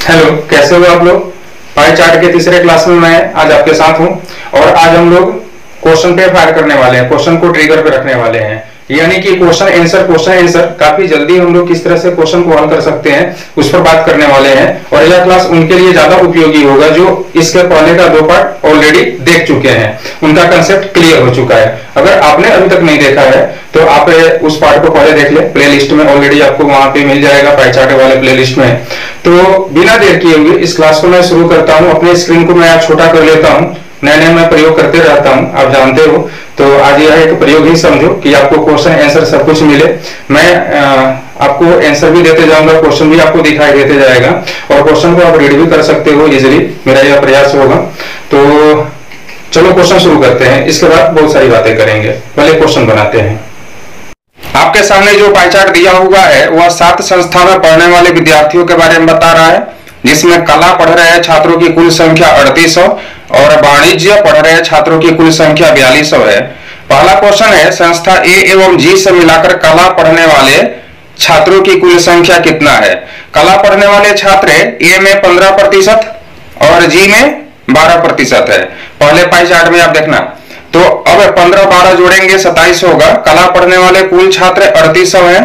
Hello, कैसे हो आप लोग। पाई चार्ट के तीसरे क्लास में मैं आज आपके साथ हूं और आज हम लोग क्वेश्चन पे फायर करने वाले हैं, क्वेश्चन को ट्रिगर पे रखने वाले हैं। यानी कि क्वेश्चन आंसर काफी जल्दी हम लोग किस तरह से क्वेश्चन को हल कर सकते हैं उस पर बात करने वाले हैं। और यह क्लास उनके लिए ज्यादा उपयोगी होगा जो इसके पहले का 2 पार्ट ऑलरेडी देख चुके हैं, उनका कंसेप्ट क्लियर हो चुका है। अगर आपने अभी तक नहीं देखा है तो आप उस पार्ट को पहले देख ले, प्ले लिस्ट में ऑलरेडी आपको वहां पे मिल जाएगा, पाई चार्ट वाले प्ले लिस्ट में। तो बिना देर किए हुए इस क्लास को मैं शुरू करता हूं। अपने स्क्रीन को मैं छोटा कर लेता हूं, नए मैं प्रयोग करते रहता हूं, आप जानते हो। तो आज यह एक प्रयोग ही समझो कि आपको क्वेश्चन आंसर सब कुछ मिले। मैं आपको आंसर भी देते जाऊंगा, क्वेश्चन भी आपको दिखाई देते जाएगा और क्वेश्चन को आप रीड भी कर सकते हो इजिली, मेरा यह प्रयास होगा। तो चलो क्वेश्चन शुरू करते हैं, इसके बाद बहुत सारी बातें करेंगे। पहले क्वेश्चन बनाते हैं। आपके सामने जो पाई चार्ट दिया हुआ है वह 7 संस्था में पढ़ने वाले विद्यार्थियों के बारे में बता रहा है, जिसमें कला पढ़ रहे हैं छात्रों की कुल संख्या 3800 और वाणिज्य पढ़ रहे छात्रों की कुल संख्या 4200 है। पहला क्वेश्चन है, संस्था ए एवं जी से मिलाकर कला पढ़ने वाले छात्रों की कुल संख्या कितना है। कला पढ़ने वाले छात्र ए में 15% और जी में 12% है। पहले पाई चार्ट में आप देखना, तो अब 15-12 जोड़ेंगे 27 होगा। कला पढ़ने वाले कुल छात्र 3800 है,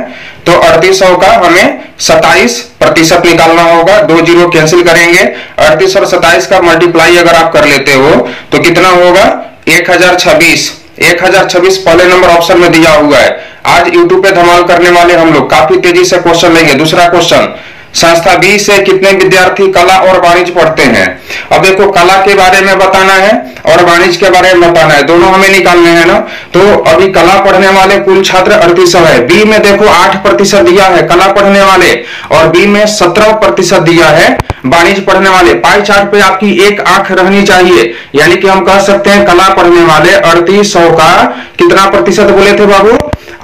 तो 3800 का हमें 27% निकालना होगा। 2 जीरो कैंसिल करेंगे। 38 और 27 का मल्टीप्लाई अगर आप कर लेते हो तो कितना होगा, 1026। 1026 पहले नंबर ऑप्शन में दिया हुआ है। आज यूट्यूब पे धमाल करने वाले हम लोग, काफी तेजी से क्वेश्चन लेंगे। दूसरा क्वेश्चन, संस्था बी से कितने विद्यार्थी कला और वाणिज्य पढ़ते हैं। अब देखो, कला के बारे में बताना है और वाणिज्य के बारे में बताना है, दोनों हमें निकालने हैं ना। तो अभी कला पढ़ने वाले कुल छात्र 3800 है। बी में देखो 8% दिया है कला पढ़ने वाले और बी में 17% दिया है वाणिज्य पढ़ने वाले। पाई चार्ट पे आपकी एक आंख रहनी चाहिए, यानी कि हम कह सकते हैं कला पढ़ने वाले 3800 का कितना प्रतिशत बोले थे बाबू,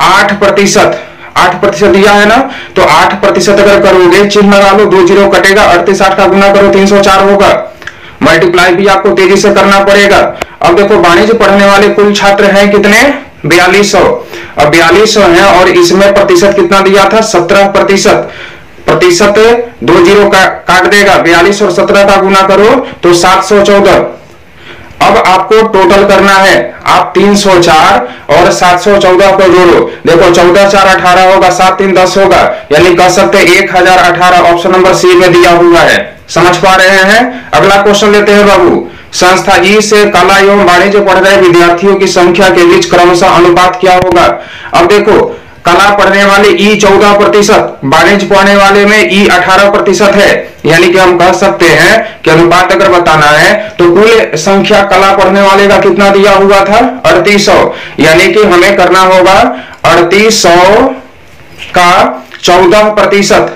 8%। 8% दिया है ना, तो 8% अगर करोगे, चिन्ह लगा लो, 2 जीरो कटेगा, 38 8 का गुना करो 304 होगा। मल्टीप्लाई भी आपको तेजी से करना पड़ेगा। अब देखो, वाणिज्य पढ़ने वाले कुल छात्र हैं कितने, 4200। अब 4200 है और इसमें प्रतिशत कितना दिया था, 17%। प्रतिशत 2 जीरो काट देगा, 42 और 17 का गुना करो तो 714। अब आपको टोटल करना है, आप 304 और 714 को जोड़ो। देखो 14 4 18 होगा, 7 3 10 होगा, यानी कह सकते हैं 1018। ऑप्शन नंबर सी में दिया हुआ है। समझ पा रहे हैं। अगला क्वेश्चन लेते हैं बाबू, संस्था ई से कला एवं वाणिज्य पढ़ रहे विद्यार्थियों की संख्या के बीच क्रमशः अनुपात क्या होगा। अब देखो, कला पढ़ने वाले ई 14%, वाणिज्य पढ़ने वाले में ई 18% है, यानी कि हम कह सकते हैं कि अनुपात अगर बताना है तो कुल संख्या कला पढ़ने वाले का कितना दिया हुआ था, 3800, यानी कि हमें करना होगा 3800 का 14%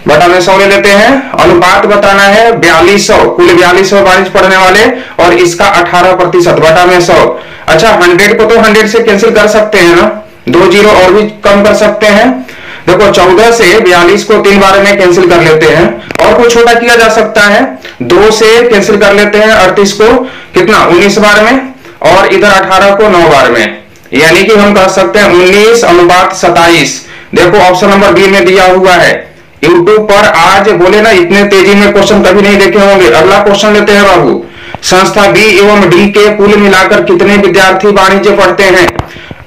बटा में 100 ले लेते हैं। अनुपात बताना है 4200, कुल 4200 वाणिज्य पढ़ने वाले और इसका 18% बटा में 100। अच्छा, 100 को तो 100 से कैंसिल कर सकते हैं ना, 2 जीरो और भी कम कर सकते हैं। देखो 14 से 42 को 3 बार में कैंसिल कर लेते हैं और कुछ छोटा किया जा सकता है, 2 से कैंसिल कर लेते हैं 38 को कितना 19 बार में और इधर 18 को 9 बार में, यानी कि हम कह सकते हैं 19:27। देखो ऑप्शन नंबर बी में दिया हुआ है। यूट्यूब पर आज बोले ना, इतने तेजी में क्वेश्चन कभी नहीं देखे होंगे। अगला क्वेश्चन लेते हैं बाबू, संस्था बी एवं डी के कुल मिलाकर कितने विद्यार्थी वाणिज्य पढ़ते हैं।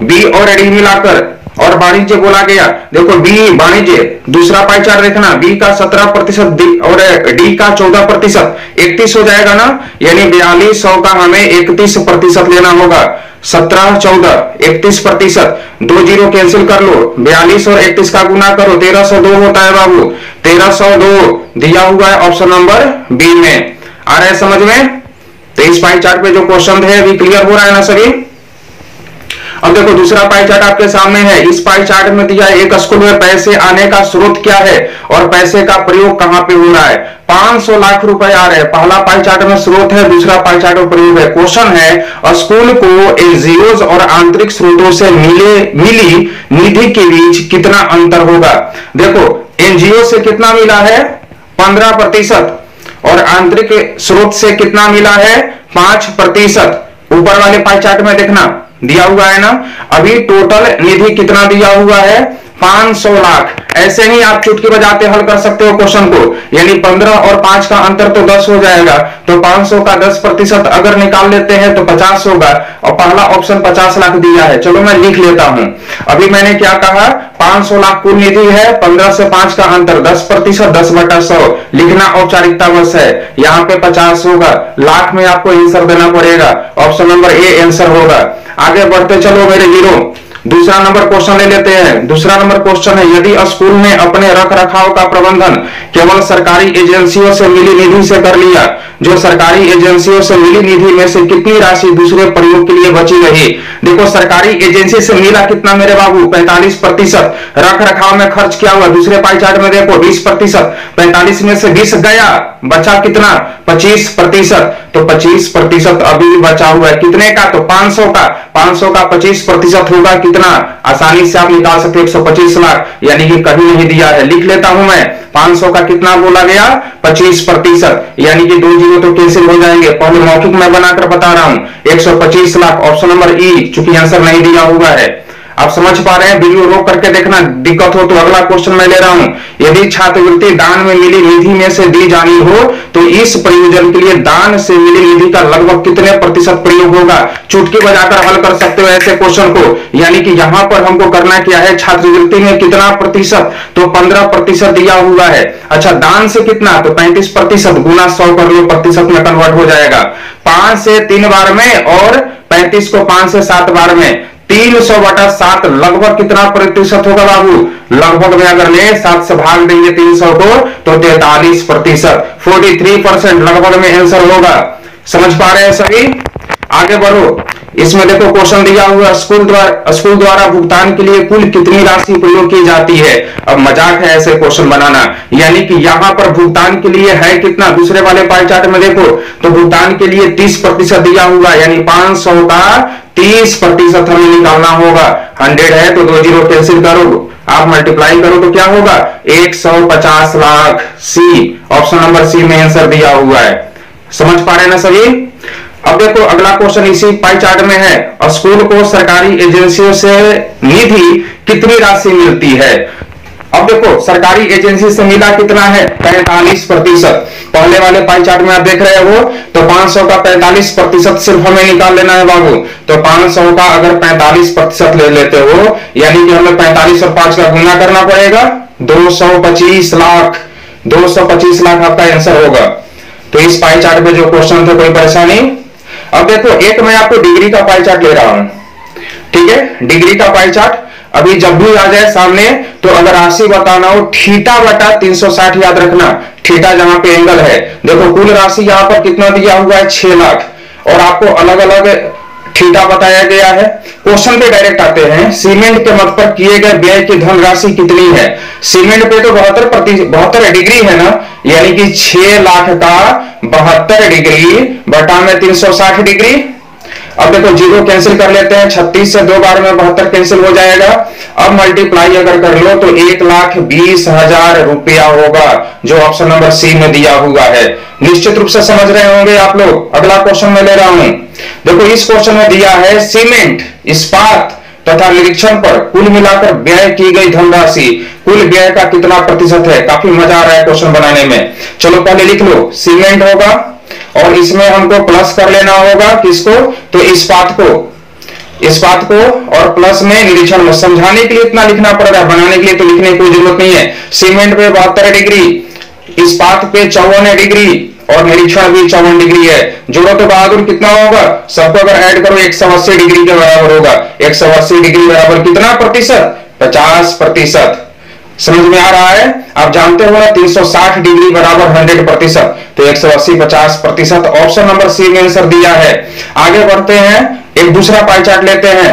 बी और डी मिलाकर और वाणिज्य बोला गया। देखो बी वाणिज्य, दूसरा पाई चार्ट देखना, बी का 17% और डी का 14%, 31 हो जाएगा ना, यानी 4200 का हमें 31% लेना होगा। 17 14 31%, 2 जीरो कैंसिल कर लो, 42 और 31 का गुना करो 1302 होता है बाबू। 1302 दिया हुआ है ऑप्शन नंबर बी में। आ रहा है समझ में। तो इस पाई चार्ट पे जो क्वेश्चन है अभी क्लियर हो रहा है ना सभी। अब देखो दूसरा पाई चार्ट आपके सामने है। इस पाई चार्ट में दिया है, एक स्कूल में पैसे आने का स्रोत क्या है और पैसे का प्रयोग कहां पे हो रहा है। 500 लाख रुपए आ रहे हैं। पहला पाई चार्ट में स्रोत है, दूसरा पाई चार्ट में प्रयोग है। क्वेश्चन है, स्कूल को एनजीओ और आंतरिक स्रोतों से मिली निधि के बीच कितना अंतर होगा। देखो एनजीओ से कितना मिला है, 15% और आंतरिक स्रोत से कितना मिला है, 5%। ऊपर वाले पाई चार्ट में देखना दिया हुआ है ना। अभी टोटल निधि कितना दिया हुआ है, 500 लाख। ऐसे ही आप चुटकी बजाते हल कर सकते हो क्वेश्चन को, यानी 15 और 5 का अंतर तो 10 हो जाएगा, तो 500 का 10% अगर निकाल लेते हैं तो 50 होगा, और पहला ऑप्शन 50 लाख दिया है। चलो मैं लिख लेता हूं। अभी मैंने क्या कहा, 500 लाख कुल निधि है, 15 से 5 का अंतर 10%, 10/100 लिखना औपचारिकता बस है। यहाँ पे 50 होगा, लाख में आपको आंसर देना पड़ेगा, ऑप्शन नंबर ए आंसर होगा। आगे बढ़ते चलो मेरे हीरो, दूसरा नंबर क्वेश्चन ले लेते हैं। दूसरा नंबर क्वेश्चन है, यदि स्कूल ने अपने रख रखाव का प्रबंधन केवल सरकारी एजेंसियों से मिली निधि से कर लिया, जो सरकारी एजेंसियों से मिली निधि में से कितनी राशि दूसरे प्रयोग के लिए बची रही। देखो सरकारी एजेंसी से मिला कितना मेरे बाबू, 45%। रख रखाव में खर्च किया हुआ दूसरे पाई चार्ट में देखो 20%, 45 में से 20 गया, बचा कितना 25%, तो 25% अभी बचा हुआ है कितने का, तो 500 का। 500 का 25% होगा कितना, आसानी से आप निकाल सकते 125 लाख, यानी कि कहीं नहीं दिया है, लिख लेता हूं मैं। 500 का कितना बोला गया, 25%, यानी कि 2 जीरो तो कैंसिल हो जाएंगे, पहले मौखिक में बनाकर बता रहा हूं, 125 लाख, ऑप्शन नंबर ई, चूंकि आंसर नहीं दिया हुआ है। आप समझ पा रहे हैं, वीडियो रोक करके देखना, दिक्कत हो तो अगला क्वेश्चन मैं ले रहा हूं। यदि छात्रवृत्ति दान में मिली निधि में से दी जानी हो तो इस प्रयोजन के लिए दान से मिली निधि का लगभग कितने प्रतिशत प्रयोग होगा। चुटकी बजाकर हल कर सकते हो ऐसे क्वेश्चन को, यानी कि यहां पर हमको करना क्या है, छात्रवृत्ति में कितना प्रतिशत, तो 15% दिया हुआ है। अच्छा दान से कितना, तो 35%, गुना 100 कर लो, प्रतिशत में कन्वर्ट हो जाएगा। 5 से 3 बार में और 35 को 5 से 7 बार में, 300/7 लगभग कितना प्रतिशत होगा बाबू, लगभग में अगर ले 7 से भाग देंगे 300 को तो 43%, 43% लगभग में आंसर होगा। समझ पा रहे हैं सभी, आगे बढ़ो। इसमें देखो क्वेश्चन दिया हुआ, स्कूल द्वारा भुगतान के लिए कुल कितनी राशि प्रयोग की जाती है। अब मजाक है ऐसे क्वेश्चन बनाना, यानी कि यहां पर भुगतान के लिए है कितना, दूसरे वाले पाई चार्ट में देखो तो भुगतान के लिए 30% दिया हुआ, यानी 500 का 30% हमें निकालना होगा। 100 है तो 2 जीरो कैंसिल करो, आप मल्टीप्लाई करो तो क्या होगा, 150 लाख। सी, ऑप्शन नंबर सी में आंसर दिया हुआ है। समझ पा रहे हैं ना सभी। अब देखो अगला क्वेश्चन इसी पाई चार्ट में है, स्कूल को सरकारी एजेंसियों से निधि कितनी राशि मिलती है। अब देखो सरकारी एजेंसी से मिला कितना है, 45%। पहले वाले पाई चार्ट में आप देख रहे हो तो 500 का 45% सिर्फ हमें निकाल लेना है बाबू। तो 500 का अगर 45% ले लेते हो, यानी कि हमें 45 और 5 का गुना करना पड़ेगा, 225 लाख। 225 लाख आपका आंसर होगा। तो इस पाई चार्ट पे जो क्वेश्चन थे कोई परेशानी। अब देखो एक मैं आपको डिग्री का पाई चार्ट ले रहा हूं, ठीक है, डिग्री का पाई चार्ट। अभी जब भी आ जाए सामने तो अगर राशि बताना हो, θ/360 याद रखना, थीटा जहां पे एंगल है। देखो कुल राशि यहां पर कितना दिया हुआ है, 6 लाख, और आपको अलग अलग थीटा बताया गया है। क्वेश्चन पे डायरेक्ट आते हैं, सीमेंट के मत पर किए गए व्यय की धनराशि कितनी है। सीमेंट पे तो 72 डिग्री है ना, यानी कि 6 लाख का 72 डिग्री बटा में 360 डिग्री। अब देखो जीरो कैंसिल कर लेते हैं, 36 से 2 बार में 72 कैंसिल हो जाएगा। अब मल्टीप्लाई अगर कर लो तो 1,20,000 रुपया होगा, जो ऑप्शन नंबर सी में दिया हुआ है। निश्चित रूप से समझ रहे होंगे आप लोग। अगला क्वेश्चन में ले रहा हूं, देखो इस क्वेश्चन में दिया है सीमेंट, इस्पात तथा निरीक्षण पर कुल मिलाकर व्यय की गई धनराशि, कुल व्यय का कितना प्रतिशत है। काफी मजा आ रहा है क्वेश्चन बनाने में। चलो पहले लिख लो, सीमेंट होगा और इसमें हमको प्लस कर लेना होगा किसको, तो इस्पात को, और प्लस में निरीक्षण में। समझाने के लिए इतना लिखना पड़ रहा है, बनाने के लिए तो लिखने की कोई जरूरत नहीं है। सीमेंट पे 72 डिग्री, इस्पात पे 54 डिग्री और निरीक्षण भी 54 डिग्री है। जोड़ो तो बहादुर कितना होगा, सबको अगर ऐड करो 180 डिग्री के बराबर होगा। 180 डिग्री बराबर कितना प्रतिशत, 50%। समझ में आ रहा है। आप जानते हो ना 360 डिग्री बराबर 100%, तो 180 50%, ऑप्शन नंबर सी में आंसर दिया है। आगे बढ़ते हैं, एक दूसरा पाई चार्ट लेते हैं।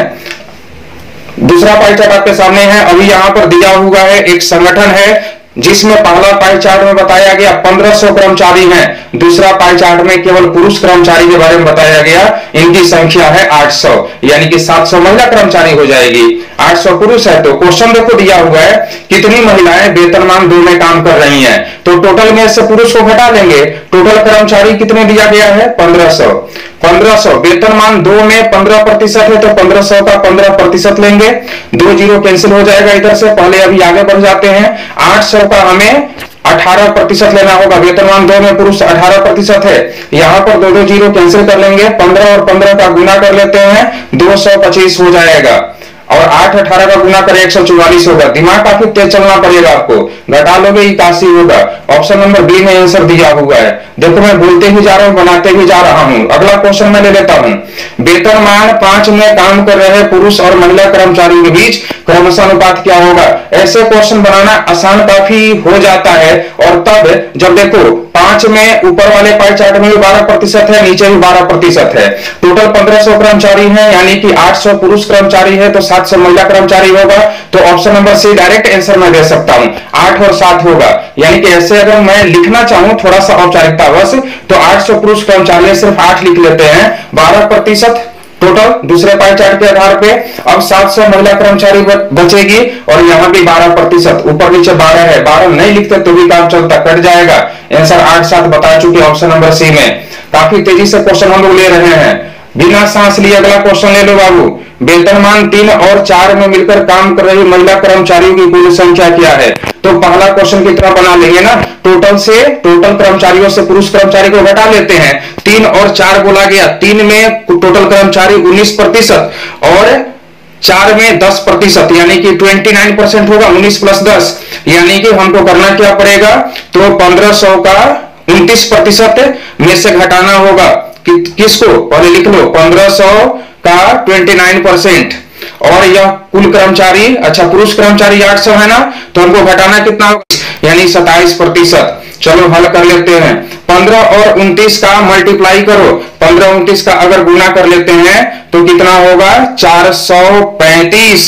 दूसरा पाई चार्ट आपके सामने है। अभी यहां पर दिया हुआ है एक संगठन है, जिसमें पहला पाई चार्ट में बताया गया 1500 कर्मचारी हैं, दूसरा पाई चार्ट में केवल पुरुष कर्मचारी के बारे में बताया गया, इनकी संख्या है 800, यानी कि 700 महिला कर्मचारी हो जाएगी, 800 पुरुष है। तो क्वेश्चन देखो दिया हुआ है कितनी महिलाएं वेतनमान 2 में काम कर रही हैं, तो टोटल में से पुरुष को घटा लेंगे, टोटल कर्मचारी कितने दिया गया है 1500, 1500 वेतनमान 2 में 15% है, तो 1500 का 15% लेंगे, 2 जीरो कैंसिल हो जाएगा इधर से, पहले अभी आगे बढ़ जाते हैं। 800 का हमें 18% लेना होगा, वेतनमान 2 में पुरुष 18% है, यहां पर 2 जीरो कैंसिल कर लेंगे, 15 और 15 का गुना कर लेते हैं, 225 हो जाएगा, और 8 18 का गुना करें 144 होगा। दिमाग काफी तेज चलना पड़ेगा आपको, घटा लोगे 81 होगा। ऑप्शन नंबर बी में आंसर दिया हुआ है। देखो मैं बोलते ही जा रहा हूं, बनाते ही जा रहा हूं। अगला क्वेश्चन मैं ले लेता हूं। वेतनमान 5 में काम कर रहे पुरुष और महिला कर्मचारियों के बीच क्रमशः अनुपात क्या होगा। ऐसे क्वेश्चन बनाना आसान काफी हो जाता है, और तब जब देखो 5 में ऊपर वाले पाई चार्ट में भी 12% है, नीचे भी 12% है, टोटल 1500 कर्मचारी हैं, यानी कि 800 पुरुष कर्मचारी है, तो 700 महिला कर्मचारी होगा। तो option number C direct answer मैं दे सकता हूं, 8 और 7 होगा। यानी कि ऐसे अगर मैं लिखना चाहूं थोड़ा सा औपचारिकता बस, तो 800 पुरुष कर्मचारी सिर्फ 8 लिख लेते हैं, 12% टोटल दूसरे पाई चार्ट के आधार पे। अब 700 महिला कर्मचारी बचेगी, और यहां भी 12%, ऊपर नीचे 12 है, 12 नहीं लिखते तो भी काम चलता, कट जाएगा। आंसर 8 7 बता चुके ऑप्शन नंबर सी में। काफी तेजी से क्वेश्चन हम लोग ले रहे हैं, बिना सांस लिए अगला क्वेश्चन ले लो बाबू। वेतनमान 3 और 4 में मिलकर काम कर रही महिला कर्मचारियों की कुल संख्या क्या है। तो पहला क्वेश्चन की तरह बना लेंगे ना, टोटल कर्मचारियों से पुरुष कर्मचारी को घटा लेते हैं, 3 और 4 बोला गया, 3 में टोटल कर्मचारी 19% और 4 में 10%, यानी कि 29% होगा, 19 + 10, यानी कि हमको करना क्या पड़ेगा, तो 1500 का 29% में से घटाना होगा, किसको पहले लिख लो, 1500 का 29%, और यह कुल कर्मचारी, अच्छा पुरुष कर्मचारी 800 है ना, तो हमको घटाना कितना होगा, यानी 27%। चलो हल कर लेते हैं, 15 और 29 का मल्टीप्लाई करो, 15 29 का अगर गुना कर लेते हैं तो कितना होगा 435,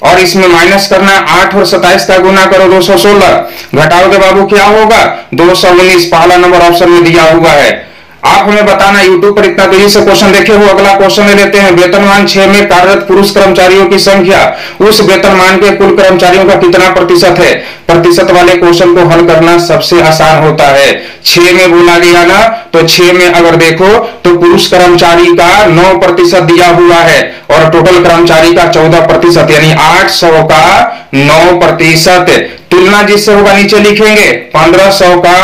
और इसमें माइनस करना 8 और 27 का गुना करो 216, घटाओगे बाबू क्या होगा 219, पहला नंबर ऑप्शन में दिया हुआ है। आप हमें बताना यूट्यूब पर इतना तेजी से क्वेश्चन देखे हो। अगला क्वेश्चन ले लेते हैं, वेतनमान 6 में कार्यरत पुरुष कर्मचारियों की संख्या उस वेतनमान के कुल कर्मचारियों का कितना प्रतिशत है। प्रतिशत वाले क्वेश्चन को हल करना सबसे आसान होता है। 6 में बोला गया ना, तो 6 में अगर देखो तो पुरुष कर्मचारी का 9% दिया हुआ है, और टोटल कर्मचारी का 14%, यानी 800 का 9%। तुलना जिससे होगा नीचे लिखेंगे, 1500 का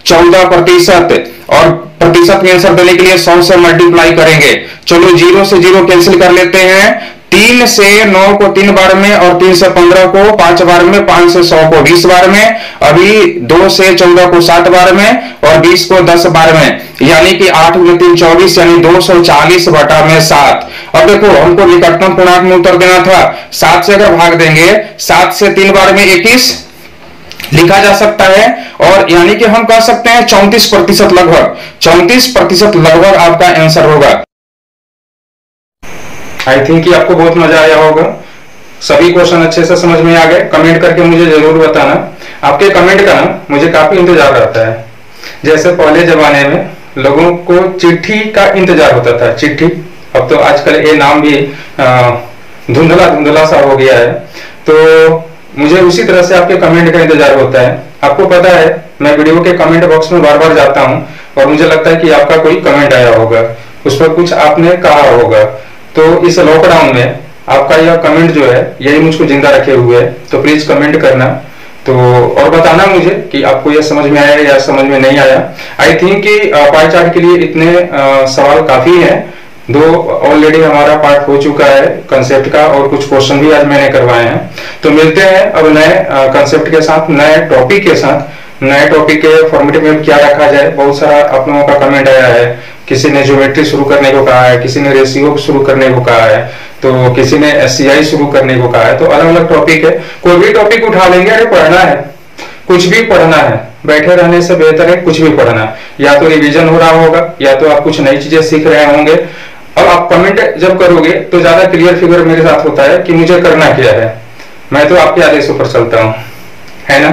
14%, और प्रतिशत में आंसर देने के लिए 100 से मल्टीप्लाई करेंगे। चलो 0 से 0 कैंसिल कर लेते हैं, 3 से 9 को 3 बार में, और 3 से 15 को 5 बार में, 5 से 100 को 20 बार में, अभी 2 से 14 को 7 बार में, और 20 को 10 बार में, यानी कि 8 × 3 24, यानी 240/7। अब देखो हमको निकटतम पूर्णांक में उत्तर देना था, 7 से अगर भाग देंगे, 7 से 3 बार में 21 लिखा जा सकता है, और यानी कि हम कह सकते हैं 34% लगभग, 34% लगभग आपका आंसर होगा। आई थिंक कि आपको बहुत मजा आया होगा, सभी क्वेश्चन अच्छे से समझ में आ गए। कमेंट करके मुझे जरूर बताना, आपके कमेंट का ना मुझे काफी इंतजार रहता है। जैसे पहले जमाने में लोगों को चिट्ठी का इंतजार होता था, चिट्ठी, अब तो आजकल ये नाम भी धुंधला धुंधला सा हो गया है, तो मुझे उसी तरह से आपके कमेंट का इंतजार होता है। आपको पता है मैं वीडियो के कमेंट बॉक्स में बार बार जाता हूं, और मुझे लगता है कि आपका कोई कमेंट आया होगा, उस पर कुछ आपने कहा होगा, तो इस लॉकडाउन में आपका यह कमेंट जो है यही मुझको जिंदा रखे हुए है। तो प्लीज कमेंट करना, तो और बताना मुझे कि आपको यह समझ में आया या समझ में नहीं आया। आई थिंक कि पाई चार्ट के लिए इतने सवाल काफी हैं, 2 ऑलरेडी हमारा पार्ट हो चुका है कंसेप्ट का, और कुछ क्वेश्चन भी आज मैंने करवाए हैं। तो मिलते हैं अब नए कंसेप्ट के साथ, नए टॉपिक के साथ। नए टॉपिक के फॉर्मेट में क्या रखा जाए, बहुत सारा आप लोगों का कमेंट आया है, किसी ने ज्योमेट्री शुरू करने को कहा है, किसी ने रेशियो शुरू करने को कहा है, तो किसी ने SCI शुरू करने को कहा है। तो अलग अलग टॉपिक है, कोई भी टॉपिक उठा लेंगे। अरे पढ़ना है, कुछ भी पढ़ना है, बैठे रहने से बेहतर है कुछ भी पढ़ना। या तो रिवीजन हो रहा होगा, या तो आप कुछ नई चीजें सीख रहे होंगे। अब आप कमेंट जब करोगे तो ज्यादा क्लियर फिगर मेरे साथ होता है कि मुझे करना क्या है। मैं तो आपके आदेशों पर चलता हूँ, है ना।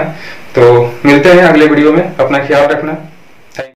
तो मिलते हैं अगले वीडियो में, अपना ख्याल रखना।